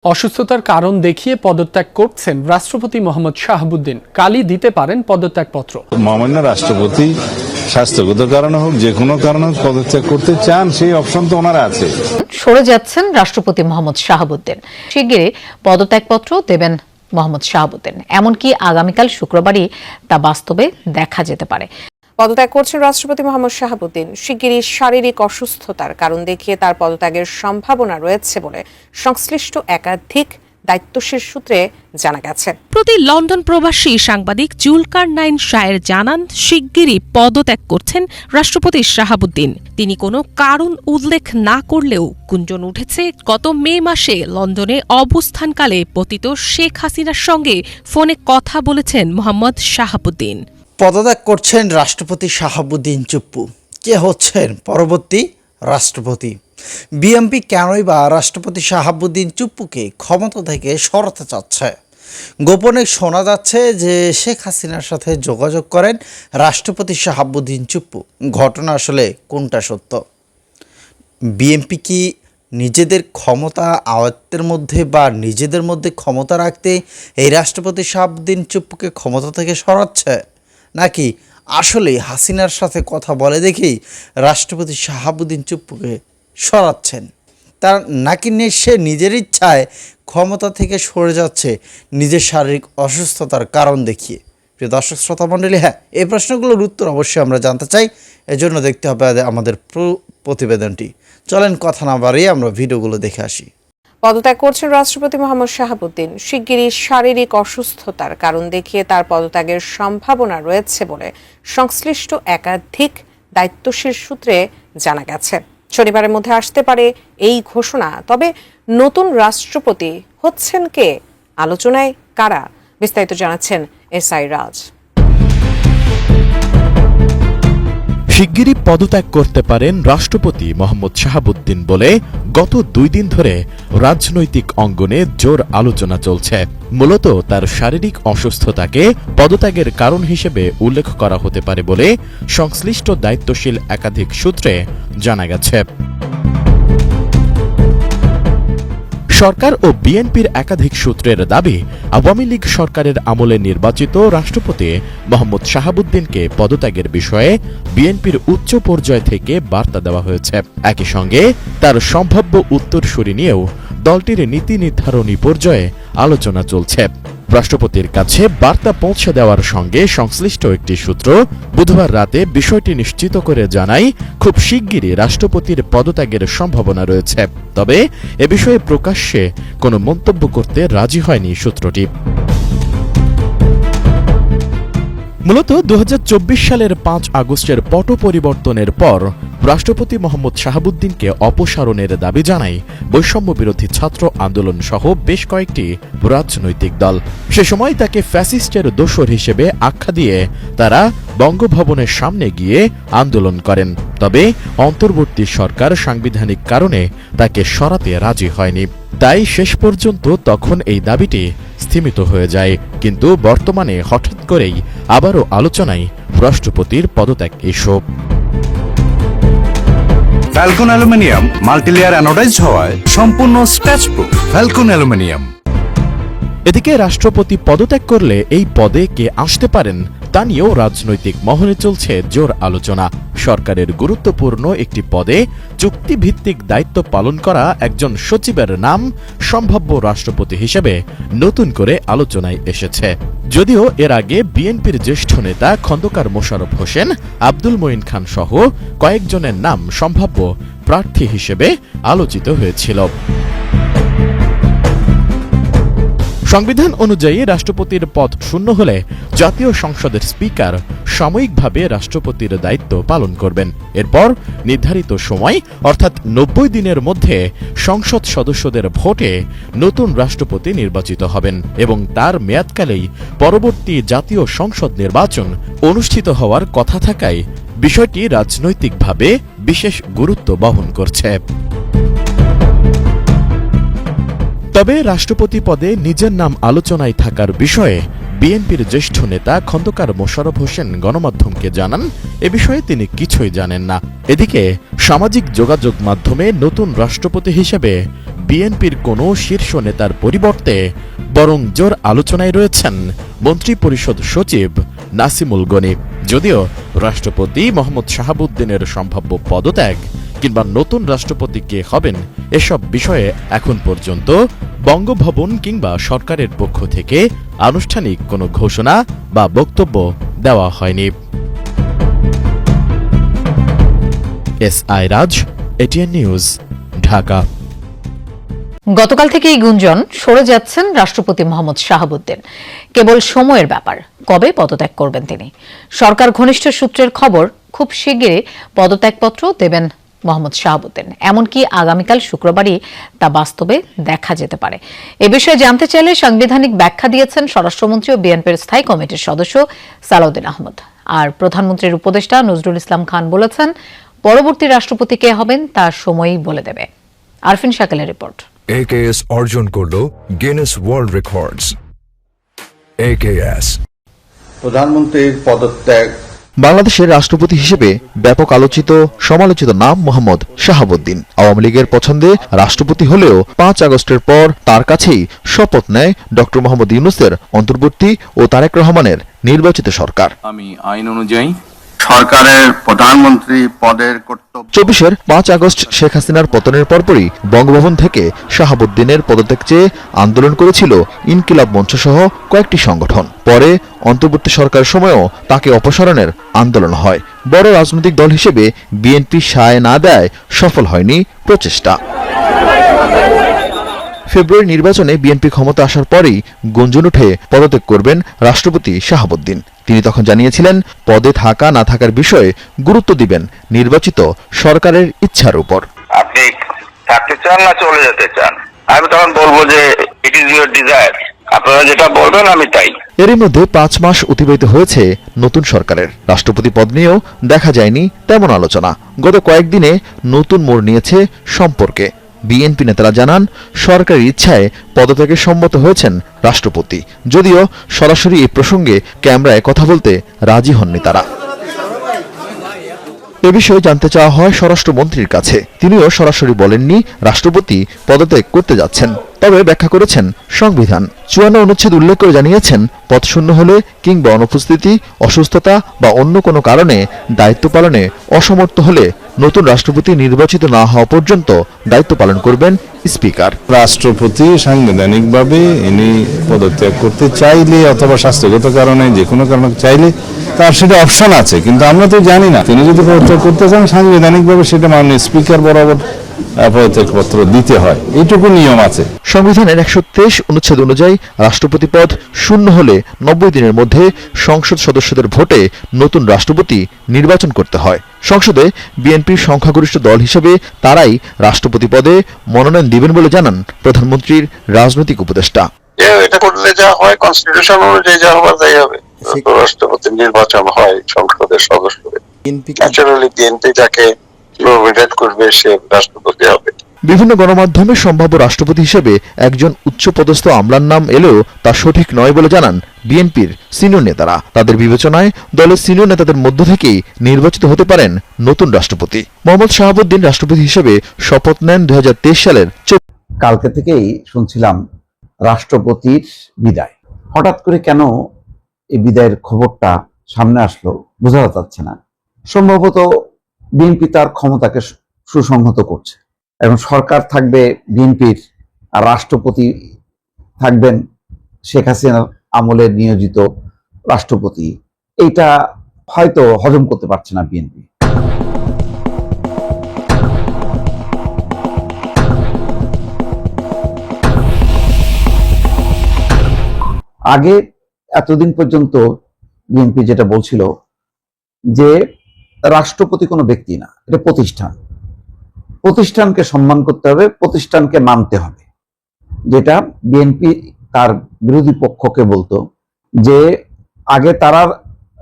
অসুস্থতার কারণ দেখিয়ে পদত্যাগ করছেন রাষ্ট্রপতি মোহাম্মদ শাহাবুদ্দিন। কালই দিতে পারেন পদত্যাগপত্র। মহামান্য রাষ্ট্রপতি স্বাস্থ্যগত কারণে হোক, যে কোনো কারণে পদত্যাগ করতে চান, সেই অপশন তো ওনারা আছে। সরে যাচ্ছেন রাষ্ট্রপতি মোহাম্মদ শাহাবুদ্দিন। শিগগিরই পদত্যাগপত্র দেবেন মোহাম্মদ শাহাবুদ্দিন। এমনকি আগামীকাল শুক্রবারই তা বাস্তবে দেখা যেতে পারে। পদত্যাগ করছেন রাষ্ট্রপতি মোহাম্মদ শাহাবুদ্দিন। শিগগিরই শারীরিক অসুস্থতার কারণ দেখিয়ে তার পদত্যাগের সম্ভাবনা রয়েছে বলে সংশ্লিষ্ট একাধিক দায়িত্বশীল সূত্রে জানা গেছে। প্রতি লন্ডন প্রবাসী সাংবাদিক জুলকারনাইন শায়ের জানান, শিগগিরই পদত্যাগ করছেন রাষ্ট্রপতি শাহাবুদ্দিন। তিনি কোনো কারণ উল্লেখ না করলেও গুঞ্জন উঠেছে, গত মে মাসে লন্ডনে অবস্থানকালে পতিত শেখ হাসিনার সঙ্গে ফোনে কথা বলেছেন মোহাম্মদ শাহাবুদ্দিন। পদত্যাগ করছেন রাষ্ট্রপতি শাহাবুদ্দিন চুপ্পু। কে হচ্ছেন পরবর্তী রাষ্ট্রপতি? বিএনপি কেনই বা রাষ্ট্রপতি শাহাবুদ্দিন চুপ্পুকে ক্ষমতা থেকে সরাতে চাচ্ছে? গোপনে শোনা যাচ্ছে যে শেখ হাসিনার সাথে যোগাযোগ করেন রাষ্ট্রপতি শাহাবুদ্দিন চুপ্পু। ঘটনা আসলে কোনটা সত্য? বিএনপি কি নিজেদের ক্ষমতা আয়ত্তের মধ্যে বা নিজেদের মধ্যে ক্ষমতা রাখতে এই রাষ্ট্রপতি শাহাবুদ্দিন চুপ্পুকে ক্ষমতা থেকে সরাচ্ছে, নাকি আসলে হাসিনার সাথে কথা বলে দেখেই রাষ্ট্রপতি শাহাবুদ্দিন চুপ্পুকে সরাচ্ছেন? তার নাকি সে নিজের ইচ্ছায় ক্ষমতা থেকে সরে যাচ্ছে নিজের শারীরিক অসুস্থতার কারণ দেখিয়ে? প্রিয় দর্শক শ্রোতা মণ্ডলী, হ্যাঁ, এই প্রশ্নগুলোর উত্তর অবশ্যই আমরা জানতে চাই। এজন্য দেখতে হবে আমাদের প্রতিবেদনটি। চলেন কথা না বাড়িয়ে আমরা ভিডিওগুলো দেখে আসি। পদত্যাগ করছেন রাষ্ট্রপতি মোহাম্মদ শাহাবুদ্দিন। শিগগিরই শারীরিক অসুস্থতার কারণ দেখিয়ে তার পদত্যাগের সম্ভাবনা রয়েছে বলে সংশ্লিষ্ট একাধিক দায়িত্বশীল সূত্রে জানা গেছে। শনিবারের মধ্যে আসতে পারে এই ঘোষণা। তবে নতুন রাষ্ট্রপতি হচ্ছেন কে? আলোচনায় কারা? বিস্তারিত জানাচ্ছেন এসআই রাজ। শিগগিরই পদত্যাগ করতে পারেন রাষ্ট্রপতি মোহাম্মদ শাহাবুদ্দিন বলে গত 2 দিন ধরে রাজনৈতিক অঙ্গনে জোর আলোচনা চলছে। মূলত তার শারীরিক অসুস্থতাকে পদত্যাগের কারণ হিসেবে উল্লেখ করা হতে পারে বলে সংশ্লিষ্ট দায়িত্বশীল একাধিক সূত্রে জানা গেছে। সরকার ও বিএনপির একাধিক সূত্রের দাবি, আওয়ামী লীগ সরকারের আমলে নির্বাচিত রাষ্ট্রপতি মোহাম্মদ শাহাবুদ্দিনকে পদত্যাগের বিষয়ে বিএনপির উচ্চ পর্যায় থেকে বার্তা দেওয়া হয়েছে। একই সঙ্গে তার সম্ভাব্য উত্তরসূরি নিয়েও দলটির নীতি নির্ধারণী পর্যায়ে আলোচনা চলছে। রাষ্ট্রপতির কাছে বার্তা পৌঁছে দেওয়ার সঙ্গে সংশ্লিষ্ট একটি সূত্র বুধবার রাতে বিষয়টি নিশ্চিত করে জানায়, খুব শিগগিরই রাষ্ট্রপতির পদত্যাগের সম্ভাবনা রয়েছে। তবে এ বিষয়ে প্রকাশ্যে কোনো মন্তব্য করতে রাজি হয়নি সূত্রটি। মূলত 2024 সালের 5 আগস্টের পট পরিবর্তনের পর রাষ্ট্রপতি মোহাম্মদ শাহাবুদ্দিনকে অপসারণের দাবি জানায় বৈষম্য বিরোধী ছাত্র আন্দোলন সহ বেশ কয়েকটি রাজনৈতিক দল। সে সময় তাকে ফ্যাসিস্টের দোসর হিসেবে আখ্যা দিয়ে তারা বঙ্গভবনের সামনে গিয়ে আন্দোলন করেন। তবে অন্তর্বর্তী সরকার সাংবিধানিক কারণে তাকে সরাতে রাজি হয়নি। তাই শেষ পর্যন্ত তখন এই দাবিটি স্থিমিত হয়ে যায়। কিন্তু বর্তমানে হঠাৎ করেই আবারও আলোচনায় রাষ্ট্রপতির পদত্যাগ issue. Falcon aluminium multilayer anodised হওয়ায় সম্পূর্ণ স্ক্র্যাচ প্রুফ। Falcon aluminium. এদিকে রাষ্ট্রপতি পদত্যাগ করলে এই পদে কে আসতে পারেন তা নিয়েও রাজনৈতিক মহলে চলছে জোর আলোচনা। সরকারের গুরুত্বপূর্ণ একটি পদে চুক্তিভিত্তিক দায়িত্ব পালন করা একজন সচিবের নাম সম্ভাব্য রাষ্ট্রপতি হিসেবে নতুন করে আলোচনায় এসেছে। যদিও এর আগে বিএনপির জ্যেষ্ঠ নেতা খন্দকার মোশাররফ হোসেন, আব্দুল মঈন খান সহ কয়েকজনের নাম সম্ভাব্য প্রার্থী হিসেবে আলোচিত হয়েছিল। সংবিধান অনুযায়ী রাষ্ট্রপতির পদ শূন্য হলে জাতীয় সংসদের স্পিকার সাময়িকভাবে রাষ্ট্রপতির দায়িত্ব পালন করবেন। এরপর নির্ধারিত সময় অর্থাৎ 90 দিনের মধ্যে সংসদ সদস্যদের ভোটে নতুন রাষ্ট্রপতি নির্বাচিত হবেন এবং তার মেয়াদকালেই পরবর্তী জাতীয় সংসদ নির্বাচন অনুষ্ঠিত হওয়ার কথা থাকায় বিষয়টি রাজনৈতিকভাবে বিশেষ গুরুত্ব বহন করছে। তবে রাষ্ট্রপতি পদে নিজের নাম আলোচনায় থাকার বিষয়ে বিএনপির জ্যেষ্ঠ নেতা খন্দকার মোশাররফ হোসেন গণমাধ্যমকে জানান, এ বিষয়ে তিনি কিছুই জানেন না। এদিকে সামাজিক যোগাযোগ মাধ্যমে নতুন রাষ্ট্রপতি হিসেবে বিএনপির কোনো শীর্ষ নেতার পরিবর্তে বরং জোর আলোচনায় রয়েছেন মন্ত্রিপরিষদ সচিব নাসিমুল গনি। যদিও রাষ্ট্রপতি মোহাম্মদ শাহাবুদ্দিনের সম্ভাব্য পদত্যাগ কিংবা নতুন রাষ্ট্রপতি কে হবেন এসব বিষয়ে এখন পর্যন্ত বঙ্গভবন কিংবা সরকারের পক্ষ থেকে আনুষ্ঠানিক কোনো ঘোষণা বা বক্তব্য দেওয়া হয়নি। এসআই রাজ, এটিএন নিউজ, ঢাকা। গতকাল থেকেই গুঞ্জন সরে যাচ্ছেন রাষ্ট্রপতি মোহাম্মদ শাহাবুদ্দিন। কেবল সময়ের ব্যাপার, কবে পদত্যাগ করবেন তিনি। সরকার ঘনিষ্ঠ সূত্রের খবর, খুব শিগগিরই পদত্যাগপত্র দেবেন মোহাম্মদ শাহাবুদ্দিন। এমনকি আগামীকাল শুক্রবারই তা বাস্তবে দেখা যেতে পারে। এ বিষয়ে জানতে চাইলে সাংবিধানিক ব্যাখ্যা দিয়েছেন স্বরাষ্ট্রমন্ত্রী ও বিএনপির স্থায়ী কমিটির সদস্য সালাউদ্দিন আহমদ। আর প্রধানমন্ত্রীর উপদেষ্টা নজরুল ইসলাম খান বলেছেন, পরবর্তী রাষ্ট্রপতি কে হবেন তা সময়ই বলে দেবে। আরফিন শাকিলের রিপোর্ট। AKS অর্জন করল গিনেস ওয়ার্ল্ড রেকর্ডস। AKS প্রধানমন্ত্রীর পদত্যাগ। বাংলাদেশের রাষ্ট্রপতি হিসেবে ব্যাপক আলোচিত সমালোচিত নাম মোহাম্মদ শাহাবুদ্দিন। আওয়ামী লীগের পছন্দে রাষ্ট্রপতি হলেও 5 আগস্টের পর তার কাছেই শপথ নেয় ডক্টর মোহাম্মদ ইউনূসের অন্তর্বর্তী ও তারেক রহমানের নির্বাচিত সরকার। আমি আইন অনুযায়ী সরকারের প্রধানমন্ত্রী পদের কর্তব্য। 24-এর 5 আগস্ট শেখ হাসিনার পতনের পরপরই বঙ্গভবন থেকে শাহাবুদ্দিনের পদত্যাগ চেয়ে আন্দোলন করেছিল ইনকিলাব মঞ্চ সহ কয়েকটি সংগঠন। পরে অন্তর্বর্তী সরকারের সময়ও তাকে অপসারণের আন্দোলন হয়। বড় রাজনৈতিক দল হিসেবে বিএনপি সায় না দেয় সফল হয়নি প্রচেষ্টা। ফেব্রুয়ারি নির্বাচনে বিএনপি ক্ষমতা আসার পরেই গুঞ্জন উঠে পদত্যাগ করবেন রাষ্ট্রপতি শাহাবুদ্দিন। তিনি তখন জানিয়েছিলেন, পদে থাকা না থাকার বিষয়ে গুরুত্ব দিবেন নির্বাচিত সরকারের ইচ্ছার উপর। আপনি থাকতে চান না চলে যেতে চান, আমি তখন বলবো যে ইট ইজ ইউর ডিজায়ার, আপনারা যেটা বলবেন আমি তাই। এরই মধ্যে 5 মাস অতিবাহিত হয়েছে নতুন সরকারের। রাষ্ট্রপতি পদ নিয়েও দেখা যায়নি তেমন আলোচনা। গত কয়েকদিনে নতুন মোড় নিয়েছে সম্পর্কে। বিএনপি নেতারা জানান, সরকারের ইচ্ছায় পদত্যাগে সম্মত হয়েছেন রাষ্ট্রপতি, যদিও সরাসরি এই প্রসঙ্গে ক্যামেরায় কথা বলতে রাজি হননি তারা। এ বিষয়ে জানতে চাওয়া হয় স্বরাষ্ট্রমন্ত্রীর কাছে। তিনিও সরাসরি বলেননি রাষ্ট্রপতি পদত্যাগ করতে যাচ্ছেন, তবে ব্যাখ্যা করেছেন সংবিধান 54 অনুচ্ছেদ উল্লেখ করে জানিয়েছেন, পদ শূন্য হলে কিংবা অনুপস্থিতি, অসুস্থতা বা অন্য কোনো কারণে দায়িত্ব পালনে অসমর্থ হলে নতুন রাষ্ট্রপতি নির্বাচিত না হওয়া পর্যন্ত দায়িত্ব পালন করবেন স্পিকার। রাষ্ট্রপতি সাংবিধানিকভাবে ইনি পদত্যাগ করতে চাইলে অথবা স্বাস্থ্যগত কারণে যে কোনো কারণে চাইলে তার সেটা অপশন আছে, কিন্তু আমরা তো জানি না। তিনি যদি পদত্যাগ করতে চান সাংবিধানিকভাবে সেটা মাননীয় স্পিকার বরাবর পদত্যাগপত্র দিতে হয়, এইটুকু নিয়ম আছে। সংবিধানের 123 অনুচ্ছেদ অনুযায়ী রাষ্ট্রপতি পদ শূন্য হলে 90 দিনের মধ্যে সংসদ সদস্যদের ভোটে নতুন রাষ্ট্রপতি নির্বাচন করতে হয়। সংসদে বিএনপির সংখ্যাগরিষ্ঠ দল হিসেবে তারাই রাষ্ট্রপতি পদে মনোনয়ন দিবেন বলে জানান প্রধানমন্ত্রীর রাজনৈতিক উপদেষ্টা। এটা করলে যা হয় কনস্টিটিউশন অনুযায়ী যা হবার তাই হবে। রাষ্ট্রপতি নির্বাচন হয় সংসদের সদস্যদের, ন্যাচারালি বিএনপি যাকে নমিনেট করবে সে রাষ্ট্রপতি হবে। বিভিন্ন গণমাধ্যমে সম্ভাব্য রাষ্ট্রপতি হিসেবে একজন উচ্চপদস্থ আমলার নাম এলেও তা সঠিক নয় বলে জানান বিএনপির সিনিয়র নেতারা। তাদের বিবেচনায় দলের সিনিয়র নেতাদের মধ্য থেকেই নির্বাচিত হতে পারেন নতুন রাষ্ট্রপতি। মোহাম্মদ শাহাবুদ্দিন রাষ্ট্রপতি হিসেবে শপথ নেন 2023 সালের। কালকে থেকেই শুনছিলাম রাষ্ট্রপতির বিদায়। হঠাৎ করে কেন এই বিদায়ের খবরটা সামনে আসলো বোঝা যাচ্ছে না। সম্ভবত বিএনপি তার ক্ষমতাকে সুসংহত করছে। এখন সরকার থাকবে বিএনপির, আর রাষ্ট্রপতি থাকবেন শেখ হাসিনার আমলে নিয়োজিত রাষ্ট্রপতি। এইটা হয়তো হজম করতে পারছে না বিএনপি। আগে এতদিন পর্যন্ত বিএনপি যেটা বলছিল যে রাষ্ট্রপতি কোনো ব্যক্তি না, এটা প্রতিষ্ঠান, প্রতিষ্ঠানকে সম্মান করতে হবে, প্রতিষ্ঠানকে মানতে হবে। যেটা বিএনপি তার বিরোধী পক্ষকে বলতো যে আগে তারা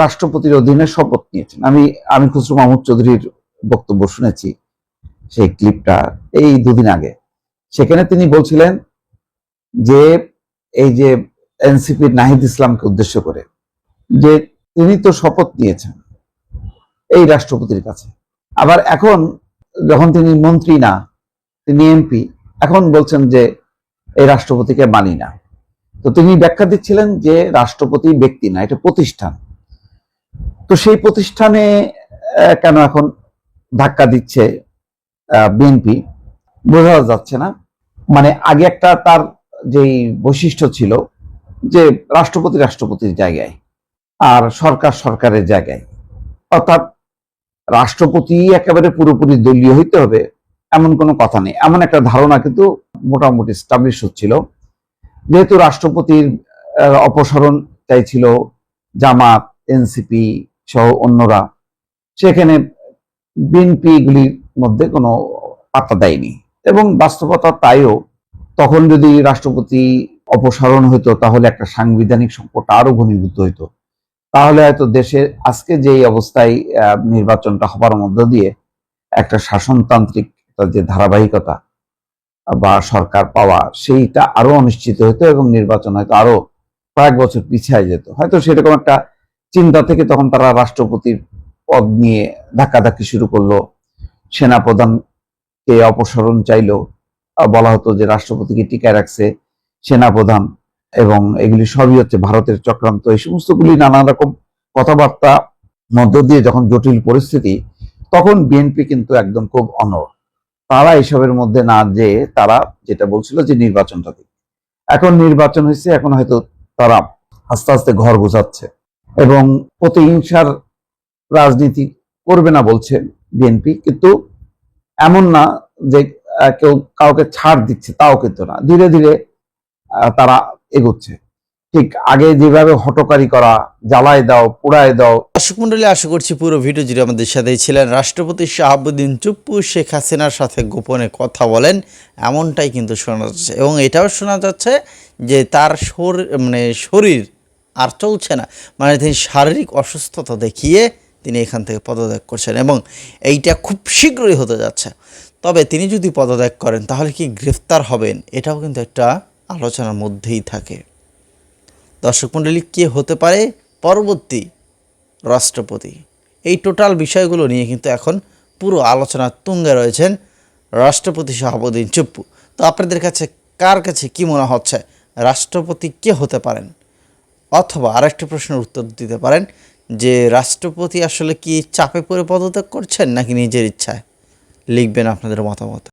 রাষ্ট্রপতির অধীনে শপথ নিয়েছেন। আমি খুসরো মাহমুদ চৌধুরীর বক্তব্য শুনেছি, সেই ক্লিপটা এই 2 দিন আগে। সেখানে তিনি বলছিলেন যে এই যে এনসিপির নাহিদ ইসলামকে উদ্দেশ্য করে যে তিনি তো শপথ নিয়েছেন এই রাষ্ট্রপতির কাছে, আবার এখন যখন তিনি মন্ত্রী না, তিনি এমপি, এখন বলছেন যে এই রাষ্ট্রপতিকে মানি না। তো তিনি ব্যাখ্যা দিচ্ছিলেন যে রাষ্ট্রপতি ব্যক্তি না, এটা প্রতিষ্ঠান। তো সেই প্রতিষ্ঠানে কেন এখন ধাক্কা দিচ্ছে বিএনপি বোঝা যাচ্ছে না। মানে আগে একটা তার যেই বৈশিষ্ট্য ছিল যে রাষ্ট্রপতি রাষ্ট্রপতির জায়গায় আর সরকার সরকারের জায়গায়, অর্থাৎ রাষ্ট্রপতি একেবারে পুরোপুরি দলীয় হইতে হবে এমন কোনো কথা নেই, এমন একটা ধারণা কিন্তু মোটামুটি স্টাবলিশ হচ্ছিল। যেহেতু রাষ্ট্রপতির অপসারণ চাইছিল জামাত, এনসিপি সহ অন্যরা, সেখানে বিএনপি এগুলির মধ্যে কোনো পাত্তা দেয়নি এবং বাস্তবতা তাইও। তখন যদি রাষ্ট্রপতি অপসারণ হইতো তাহলে একটা সাংবিধানিক সংকট আরো ঘনীভূত হইতো। তাহলে হয়তো দেশের আজকে যে অবস্থায় নির্বাচনটা হবার মধ্য দিয়ে একটা শাসনতান্ত্রিক যে ধারাবাহিকতা বা সরকার পাওয়া, সেইটা আরো অনিশ্চিত হতো এবং নির্বাচন হয়তো আরো কয়েক বছর পিছিয়ে যেত। হয়তো সেরকম একটা চিন্তা থেকে তখন তারা রাষ্ট্রপতির পদ নিয়ে ধাক্কাধাক্কি শুরু করলো, সেনাপ্রধানকে অপসারণ চাইলো, বলা হতো যে রাষ্ট্রপতিকে টিকায় রাখছে সেনাপ্রধান, এবং এগুলি সবই হচ্ছে ভারতের চক্রান্ত। এই সমস্তগুলি নানা রকম কথাবার্তা মধ্য দিয়ে যখন জটিল পরিস্থিতি, তখন বিএনপি কিন্তু একদম খুব অনড়। তারা এইসবের মধ্যে না যে তারা যেটা বলছিল যে নির্বাচনটা দিক, এখন নির্বাচন হয়েছে, এখন হয়তো তারা আস্তে আস্তে ঘর গোছাচ্ছে এবং প্রতিহিংসার রাজনীতি করবে না বলছে বিএনপি, কিন্তু এমন না যে কেউ কাউকে ছাড় দিচ্ছে, তাও কিন্তু না, ধীরে ধীরে তারা এগোচ্ছে। ঠিক আগে যেভাবে হটকারি করা, জ্বালায় দাও, পোড়ায় দাও। দর্শক মন্ডলী, আশা করছি পুরো ভিডিও জুড়ে আমাদের সাথেই ছিলেন। রাষ্ট্রপতি শাহাবুদ্দিন চুপ্পু শেখ হাসিনার সাথে গোপনে কথা বলেন, এমনটাই কিন্তু শোনা যাচ্ছে এবং এটাও শোনা যাচ্ছে যে তার শরীর আর চলছে না, মানে তিনি শারীরিক অসুস্থতা দেখিয়ে তিনি এখান থেকে পদত্যাগ করছেন এবং এইটা খুব শীঘ্রই হতে যাচ্ছে। তবে তিনি যদি পদত্যাগ করেন তাহলে কি গ্রেফতার হবেন, এটাও কিন্তু একটা আলোচনার মধ্যেই থাকে। দর্শক মণ্ডলী, কে হতে পারে পরবর্তী রাষ্ট্রপতি, এই টোটাল বিষয়গুলো নিয়ে কিন্তু এখন পুরো আলোচনার তুঙ্গে রয়েছেন রাষ্ট্রপতি শাহাবুদ্দিন চুপ্পু। তো আপনাদের কাছে কার কাছে কি মনে হচ্ছে রাষ্ট্রপতি কে হতে পারেন? অথবা আরেকটি প্রশ্নের উত্তর দিতে পারেন যে রাষ্ট্রপতি আসলে কি চাপে পড়ে পদত্যাগ করছেন নাকি নিজের ইচ্ছায়? লিখবেন আপনাদের মতামত।